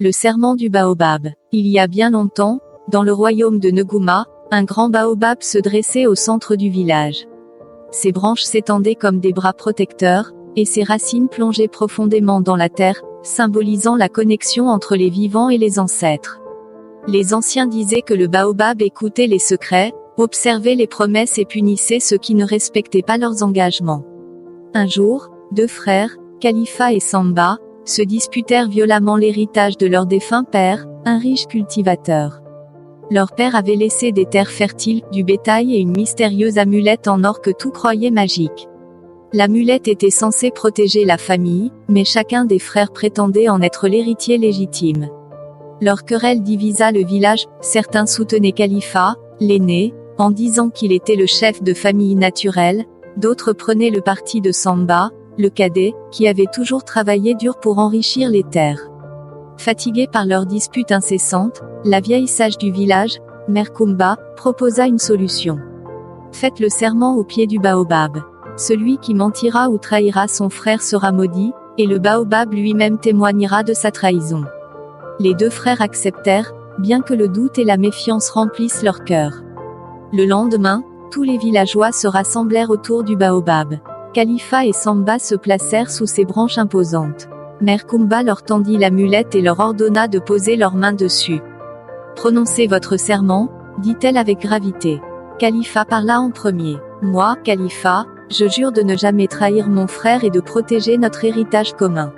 Le serment du baobab. Il y a bien longtemps, dans le royaume de Neguma, un grand baobab se dressait au centre du village. Ses branches s'étendaient comme des bras protecteurs, et ses racines plongeaient profondément dans la terre, symbolisant la connexion entre les vivants et les ancêtres. Les anciens disaient que le baobab écoutait les secrets, observait les promesses et punissait ceux qui ne respectaient pas leurs engagements. Un jour, deux frères, Khalifa et Samba, se disputèrent violemment l'héritage de leur défunt père, un riche cultivateur. Leur père avait laissé des terres fertiles, du bétail et une mystérieuse amulette en or que tout croyait magique. L'amulette était censée protéger la famille, mais chacun des frères prétendait en être l'héritier légitime. Leur querelle divisa le village, certains soutenaient Khalifa, l'aîné, en disant qu'il était le chef de famille naturel, d'autres prenaient le parti de Samba, le cadet, qui avait toujours travaillé dur pour enrichir les terres. Fatiguée par leurs disputes incessantes, la vieille sage du village, Mère Kumba, proposa une solution. Faites le serment au pied du baobab. Celui qui mentira ou trahira son frère sera maudit, et le baobab lui-même témoignera de sa trahison. Les deux frères acceptèrent, bien que le doute et la méfiance remplissent leur cœur. Le lendemain, tous les villageois se rassemblèrent autour du baobab. Khalifa et Samba se placèrent sous ses branches imposantes. Mère Kumba leur tendit l'amulette et leur ordonna de poser leurs mains dessus. « Prononcez votre serment », dit-elle avec gravité. Khalifa parla en premier. « Moi, Khalifa, je jure de ne jamais trahir mon frère et de protéger notre héritage commun. »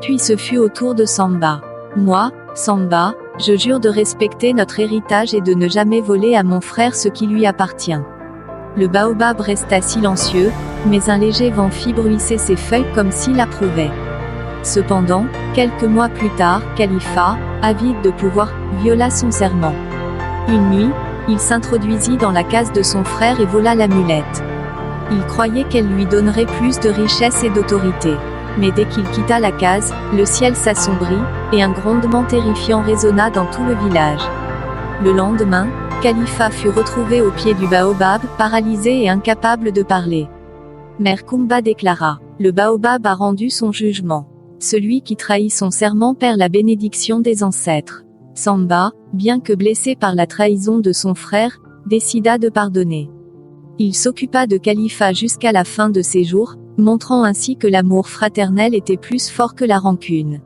Puis ce fut au tour de Samba. « Moi, Samba, je jure de respecter notre héritage et de ne jamais voler à mon frère ce qui lui appartient. » Le baobab resta silencieux, mais un léger vent fit bruisser ses feuilles comme s'il approuvait. Cependant, quelques mois plus tard, Khalifa, avide de pouvoir, viola son serment. Une nuit, il s'introduisit dans la case de son frère et vola l'amulette. Il croyait qu'elle lui donnerait plus de richesse et d'autorité. Mais dès qu'il quitta la case, le ciel s'assombrit, et un grondement terrifiant résonna dans tout le village. Le lendemain, Khalifa fut retrouvé au pied du baobab, paralysé et incapable de parler. Mère Kumba déclara : « Le baobab a rendu son jugement. Celui qui trahit son serment perd la bénédiction des ancêtres. » Samba, bien que blessé par la trahison de son frère, décida de pardonner. Il s'occupa de Khalifa jusqu'à la fin de ses jours, montrant ainsi que l'amour fraternel était plus fort que la rancune.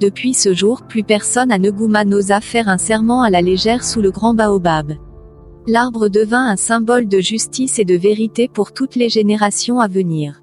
Depuis ce jour, plus personne à Neguma n'osa faire un serment à la légère sous le grand baobab. L'arbre devint un symbole de justice et de vérité pour toutes les générations à venir.